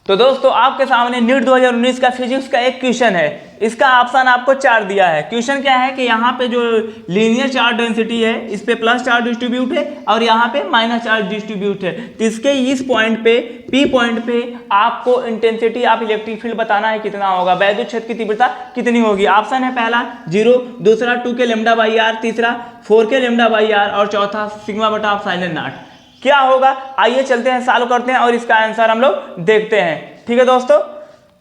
तो दोस्तों आपके सामने नीट 2019 का फिजिक्स का एक क्वेश्चन है। इसका ऑप्शन आपको 4 दिया है। क्वेश्चन क्या है कि यहाँ पे जो लीनियर चार्ज डेंसिटी है इस पे प्लस चार्ज डिस्ट्रीब्यूट है और यहाँ पे माइनस चार्ज डिस्ट्रीब्यूट है। तो इसके इस पॉइंट पे पी पॉइंट पे आपको इंटेंसिटी ऑफ इलेक्ट्रिक फील्ड बताना है कितना होगा, वैद्युत क्षेत्र की तीव्रता कितनी होगी। ऑप्शन है पहला 0, दूसरा 2 के लेमडा बाई आर, तीसरा 4 के लेमडा बाई आर और चौथा सिग्मा बटा एप्सिलॉन नॉट। क्या होगा आइए चलते हैं, सॉल्व करते हैं और इसका आंसर हम लोग देखते हैं। ठीक है दोस्तों,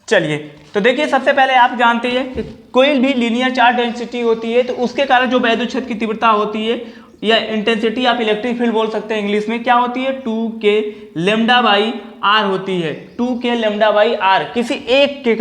चलिए। तो देखिए सबसे पहले आप जानते हैं कि कोई भी लीनियर चार्ज डेंसिटी होती है तो उसके कारण जो वैद्युत क्षेत्र की तीव्रता होती है या इंटेंसिटी आप इलेक्ट्रिक फील्ड बोल सकते हैं इंग्लिश में, क्या होती है 2 के लेमडा बाई आर होती है। 2 के लेमडा बाई आर किसी एक के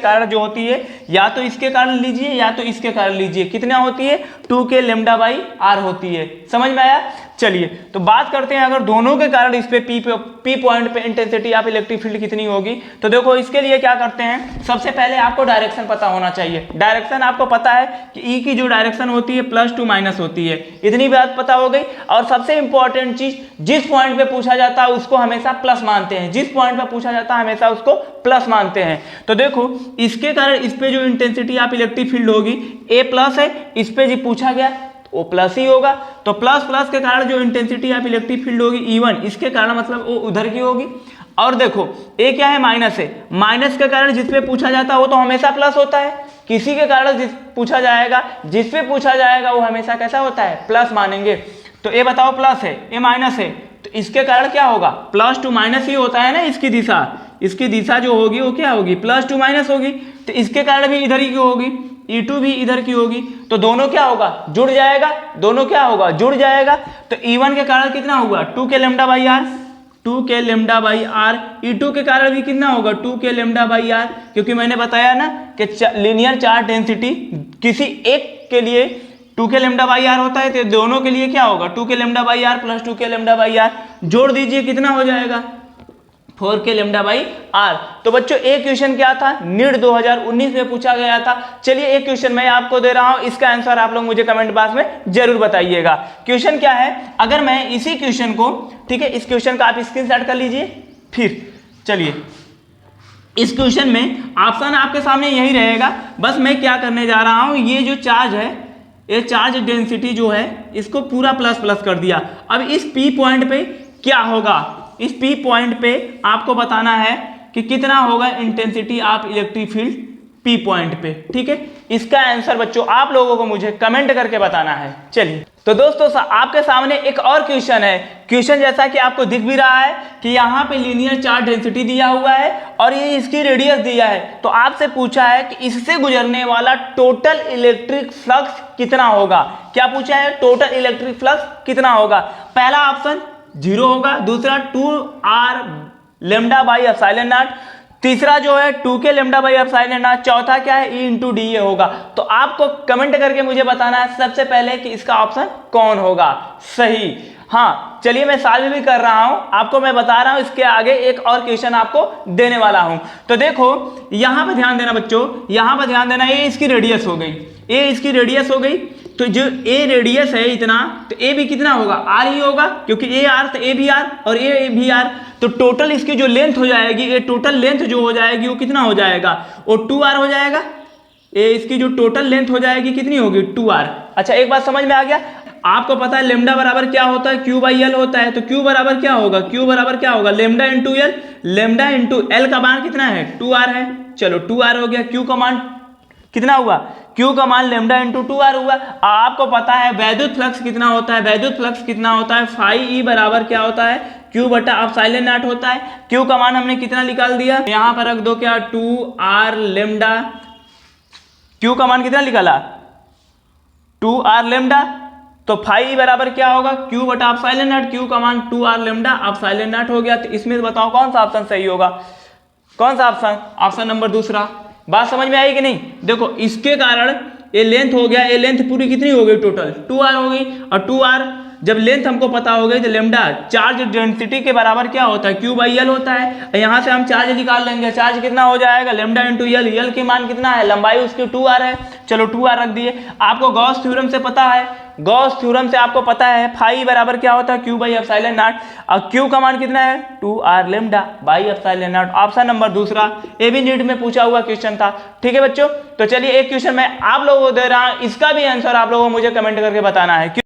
कारण जो होती है, या तो इसके कारण लीजिए या तो इसके कारण लीजिए, कितना होती है 2 के लेमडा बाई आर होती है। समझ में आया। चलिए तो बात करते हैं अगर दोनों के कारण इस पे पी पॉइंट पे इंटेंसिटी ऑफ इलेक्ट्रिक फील्ड कितनी होगी। तो देखो इसके लिए क्या करते हैं, सबसे पहले आपको डायरेक्शन पता होना चाहिए। डायरेक्शन आपको पता है कि ई की जो डायरेक्शन होती है +2 माइनस होती है, इतनी बात पता हो गई। और सबसे इंपॉर्टेंट चीज, जिस पॉइंट पे पूछा जाता है उसको हमेशा प्लस मानते हैं, जिस पॉइंट पे पूछा जाता है हमेशा उसको प्लस मानते हैं। तो देखो इसके कारण इस पे जो इंटेंसिटी ऑफ इलेक्ट्रिक फील्ड होगी ए प्लस है, इस पे जो पूछा गया वो प्लस ही होगा। तो प्लस प्लस के कारण जो इंटेंसिटी ऑफ इलेक्ट्रिक फील्ड होगी E1, इसके कारण मतलब वो उधर की होगी। और देखो ए क्या है माइनस है, माइनस के कारण जिस पे पूछा जाता है वो तो हमेशा प्लस होता है, किसी के कारण जिस पे पूछा जाएगा वो हमेशा कैसा होता है प्लस मानेंगे। तो ए बताओ प्लस है, ए माइनस है, तो इसके कारण क्या होगा +2 माइनस ही होता है ना। इसकी दिशा जो होगी वो क्या होगी +2 माइनस होगी। तो इसके कारण भी इधर ही की होगी, E2 भी इधर की होगी, तो दोनों क्या होगा जुड़ जाएगा, तो E1 के कारण कितना होगा 2 के लेमडा बाई आर, 2 के लेमडा बाई आर। E2 के कारण भी कितना होगा 2 के लेमडा बाई आर, क्योंकि मैंने बताया ना कि लीनियर चार्ज डेंसिटी किसी एक के लिए 2 के लेमडा बाई आर होता है, तो दोनों के लिए क्या होगा 2 के लेमडा बाई आर प्लस 2 के लेमडा बाई आर, जोड़ दीजिए कितना हो जाएगा 4 के लेमडा बाई आर। तो बच्चों एक क्वेश्चन क्या था नीट 2019 में पूछा गया था। चलिए एक क्वेश्चन मैं आपको दे रहा हूं, इसका आंसर आप लोग मुझे कमेंट बॉक्स में जरूर बताइएगा। क्वेश्चन क्या है, अगर मैं इसी क्वेश्चन को, ठीक है, इस क्वेश्चन का आप स्क्रीनशॉट कर लीजिए। फिर चलिए इस क्वेश्चन में ऑप्शन आपके सामने यही रहेगा, बस मैं क्या करने जा रहा हूं, ये जो चार्ज है, ये चार्ज डेंसिटी जो है इसको पूरा प्लस प्लस कर दिया। अब इस पी पॉइंट पे क्या होगा, इस पी पॉइंट पे आपको बताना है कि कितना होगा intensity of electric field P point पे। ठीक है, इसका आंसर बच्चों आप लोगों को मुझे कमेंट करके बताना है। चलिए तो दोस्तों आपके सामने एक और क्वेश्चन है। क्वेश्चन जैसा कि आपको दिख भी रहा है कि यहाँ पे लीनियर चार्ज डेंसिटी दिया हुआ है और ये इसकी रेडियस दिया है। तो आपसे पूछा है कि इससे गुजरने वाला टोटल इलेक्ट्रिक फ्लक्स कितना होगा। क्या पूछा है, टोटल इलेक्ट्रिक फ्लक्स कितना होगा। पहला ऑप्शन 0 होगा, दूसरा 2r lambda by epsilon not, तीसरा जो है 2 के लेमडा बाई एप्सिलॉन नॉट, चौथा क्या है E इंटू डी होगा। तो आपको कमेंट करके मुझे बताना है सबसे पहले कि इसका ऑप्शन कौन होगा सही। हाँ चलिए मैं सॉल्व भी कर रहा हूं, आपको मैं बता रहा हूं, इसके आगे एक और क्वेश्चन आपको देने वाला हूं। तो देखो यहां पर ध्यान देना बच्चों, यहां पर ध्यान देना, ये इसकी रेडियस हो गई, ये इसकी रेडियस हो गई। तो जो ए रेडियस है इतना, तो ए भी कितना होगा आर ही होगा, क्योंकि ए आर तो ए भी आर और ए भी आर। तो टोटल इसकी जो लेंथ हो जाएगी, ये टोटल लेंथ जो हो जाएगी वो कितना हो जाएगा, वो 2r हो जाएगा। ए इसकी जो टोटल लेंथ हो जाएगी कितनी होगी 2r। अच्छा एक बात समझ में आ गया, आपको पता है लेमडा बराबर क्या होता है, Q बाई एल होता है। तो Q बराबर क्या होगा, Q बराबर क्या होगा lambda into L, lambda into L का मान कितना है 2r है। चलो 2r हो गया, Q का मान कितना हुआ, Q का मान लेमडा इंटू 2r हुआ। आपको पता है वैद्युत फ्लक्स कितना होता है, वैद्युत फ्लक्स कितना होता है फाई ई बराबर क्या होता है Q बटा एप्सिलॉन नॉट होता है। Q का मान हमने कितना निकाल दिया, यहां पर रख दो क्या 2r लेमडा, Q का मान कितना निकाला 2r लेमडा। तो फाई बराबर क्या होगा Q बटा एप्सिलॉन नॉट, Q का मान 2r लेमडा एप्सिलॉन नॉट हो गया। तो इसमें बताओ कौन सा ऑप्शन सही होगा, कौन सा ऑप्शन, ऑप्शन नंबर दूसरा। बात समझ में आई कि नहीं। देखो इसके कारण ये लेंथ हो गया, ये लेंथ पूरी कितनी हो गई टोटल 2r हो गई, और 2r जब लेंथ हमको पता हो गई तो लेमडा चार्ज डेंसिटी के बराबर क्या होता है, क्यू बाई एल होता है। यहाँ से हम चार्ज निकाल लेंगे, चार्ज कितना हो जाएगा लेमडा इंटू एल, एल की मान कितना है, लंबाई उसकी 2r है, चलो 2r रख दिए। आपको गॉस थ्योरम से पता है, गॉस थ्योरम से आपको पता है फाई बराबर क्या होता है, क्यू बाई एप्सिलॉन नॉट, और क्यू का मान कितना है 2r lambda by epsilon not. Option number दूसरा, ये भी नीट में पूछा हुआ क्वेश्चन था। ठीक है बच्चों, तो चलिए एक क्वेश्चन मैं आप लोगों को दे रहा हूं, इसका भी आंसर आप लोगों को मुझे कमेंट करके बताना है।